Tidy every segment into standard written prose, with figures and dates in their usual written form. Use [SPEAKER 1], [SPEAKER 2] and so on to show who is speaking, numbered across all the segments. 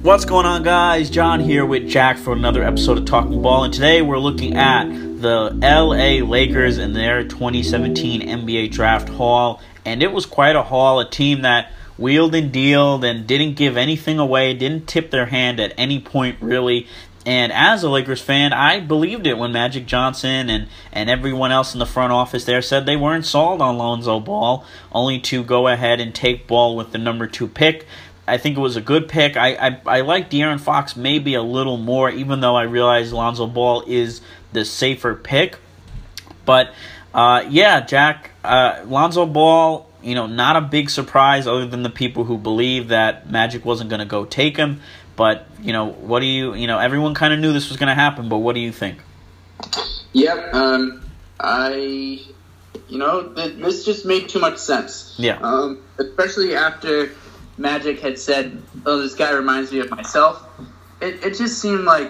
[SPEAKER 1] What's going on, guys? John here with Jack for another episode of Talking Ball, and today we're looking at the LA Lakers and their 2017 NBA Draft haul, and it was quite a haul, a team that wheeled and dealed and didn't give anything away, didn't tip their hand at any point really. And as a Lakers fan, I believed it when Magic Johnson and everyone else in the front office there said they weren't sold on Lonzo Ball, only to go ahead and take Ball with the number 2 pick. I think it was a good pick. I like De'Aaron Fox maybe a little more, even though I realize Lonzo Ball is the safer pick. But, Jack, Lonzo Ball, not a big surprise other than the people who believe that Magic wasn't going to go take him. But, what do you, everyone kind of knew this was going to happen, but what do you think?
[SPEAKER 2] Yep, this just made too much sense.
[SPEAKER 1] Yeah.
[SPEAKER 2] Especially after Magic had said, "Oh, this guy reminds me of myself." It just seemed like,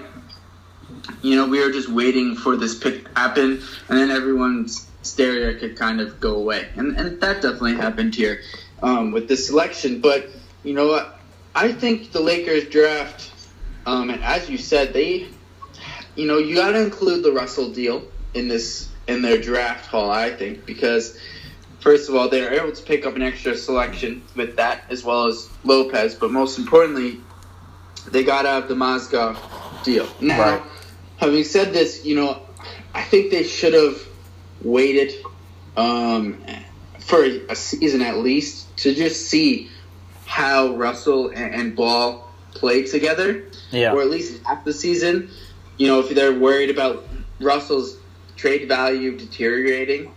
[SPEAKER 2] we were just waiting for this pick to happen, and then everyone's hysteria could kind of go away. And that definitely happened here with this selection. But, you know what? I think the Lakers draft, and as you said, you got to include the Russell deal in their draft haul, I think, because first of all, they were able to pick up an extra selection with that, as well as Lopez. But most importantly, they got out of the Mozgov deal. Now,
[SPEAKER 1] right.
[SPEAKER 2] Having said this, I think they should have waited for a season at least to just see how Russell and Ball play together, or at least half the season. If they're worried about Russell's trade value deteriorating.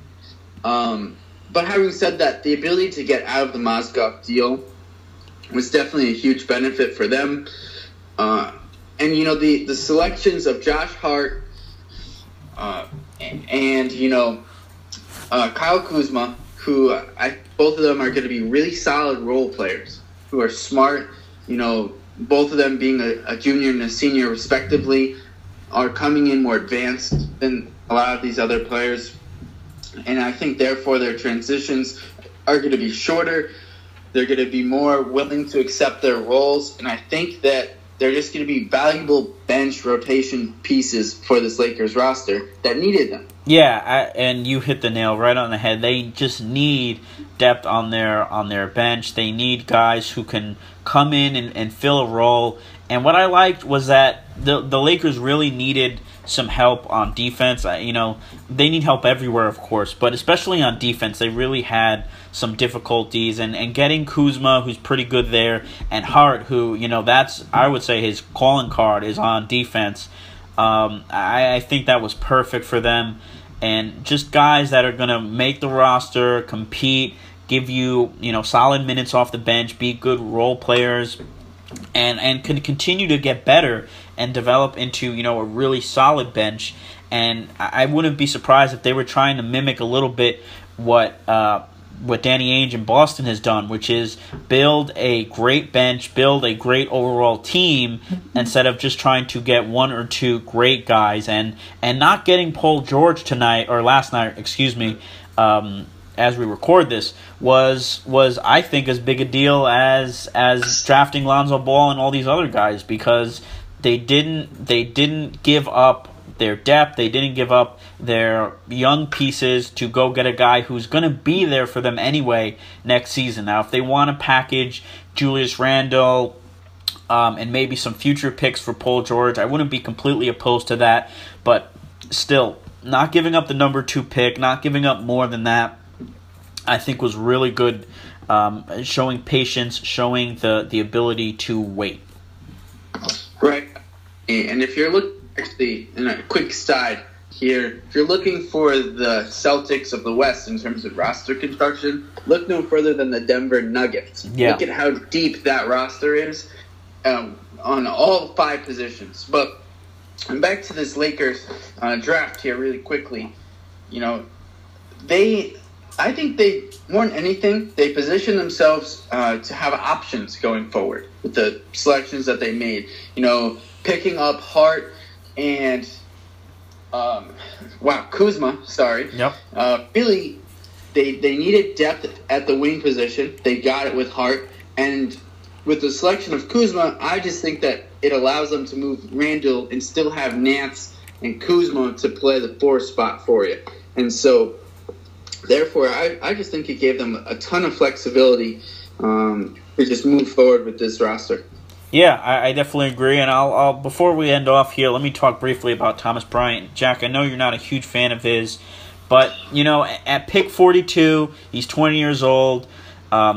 [SPEAKER 2] But having said that, the ability to get out of the Mozgov deal was definitely a huge benefit for them. And the selections of Josh Hart and Kyle Kuzma, who both of them are going to be really solid role players, who are smart, both of them being a junior and a senior respectively, are coming in more advanced than a lot of these other players. And I think, therefore, their transitions are going to be shorter. They're going to be more willing to accept their roles. And I think that they're just going to be valuable bench rotation pieces for this Lakers roster that needed them.
[SPEAKER 1] Yeah, and you hit the nail right on the head. They just need depth on their bench. They need guys who can come in and fill a role. And what I liked was that the Lakers really needed some help on defense. They need help everywhere, of course, but especially on defense, they really had some difficulties. And getting Kuzma, who's pretty good there, and Hart, who, that's, I would say, his calling card is on defense. I think that was perfect for them. And just guys that are going to make the roster, compete, give you, solid minutes off the bench, be good role players, and can continue to get better and develop into, a really solid bench. And I wouldn't be surprised if they were trying to mimic a little bit what Danny Ainge in Boston has done, which is build a great bench, build a great overall team, instead of just trying to get one or two great guys. And not getting Paul George last night, as we record this, was I think as big a deal as drafting Lonzo Ball and all these other guys, because they didn't give up their depth. They didn't give up their young pieces to go get a guy who's going to be there for them anyway next season. Now, if they want to package Julius Randle and maybe some future picks for Paul George, I wouldn't be completely opposed to that. But still, not giving up the number 2 pick, not giving up more than that, I think was really good, showing patience, showing the ability to wait.
[SPEAKER 2] Right. And if you're looking, actually, in a quick side here, if you're looking for the Celtics of the West in terms of roster construction, look no further than the Denver Nuggets.
[SPEAKER 1] Yeah.
[SPEAKER 2] Look at how deep that roster is on all 5 positions. But back to this Lakers draft here really quickly. I think they, more than anything, they position themselves to have options going forward with the selections that they made. Picking up Hart and Kuzma.
[SPEAKER 1] Yep.
[SPEAKER 2] Really, they needed depth at the wing position. They got it with Hart, and with the selection of Kuzma, I just think that it allows them to move Randall and still have Nance and Kuzma to play the 4 spot for you. And so, therefore, I just think it gave them a ton of flexibility to just move forward with this roster.
[SPEAKER 1] Yeah, I definitely agree. And I'll before we end off here, let me talk briefly about Thomas Bryant. Jack, I know you're not a huge fan of his, but, at pick 42, he's 20 years old.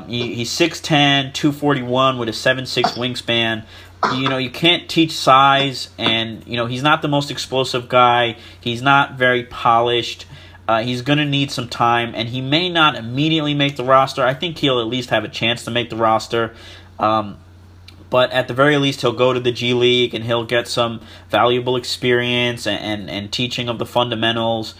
[SPEAKER 1] He's 6'10", 241 with a 7'6" wingspan. You can't teach size, and, he's not the most explosive guy. He's not very polished. He's going to need some time, and he may not immediately make the roster. I think he'll at least have a chance to make the roster. But at the very least, he'll go to the G League, and he'll get some valuable experience and teaching of the fundamentals.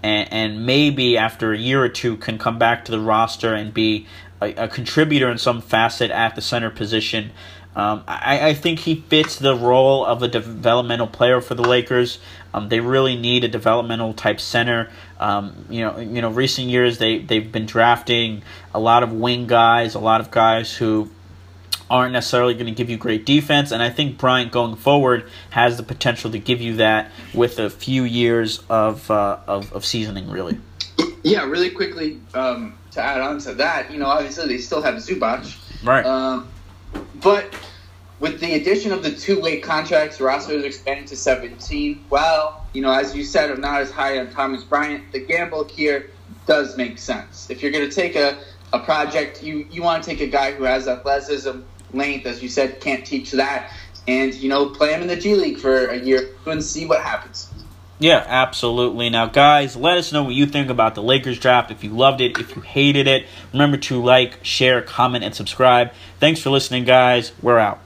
[SPEAKER 1] And maybe after a year or two can come back to the roster and be a contributor in some facet at the center position. I think he fits the role of a developmental player for the Lakers. They really need a developmental type center. Recent years they've been drafting a lot of wing guys, a lot of guys who aren't necessarily going to give you great defense, and I think Bryant going forward has the potential to give you that with a few years of seasoning, really.
[SPEAKER 2] Yeah, really quickly to add on to that, obviously they still have Zubac.
[SPEAKER 1] Right.
[SPEAKER 2] But with the addition of the 2-way contracts, the roster is expanded to 17. Well, as you said, I'm not as high on Thomas Bryant. The gamble here does make sense. If you're going to take a project, you want to take a guy who has athleticism, length, as you said, can't teach that, and, play him in the G League for a year and see what happens.
[SPEAKER 1] Yeah, absolutely. Now, guys, let us know what you think about the Lakers draft. If you loved it, if you hated it, remember to like, share, comment, and subscribe. Thanks for listening, guys. We're out.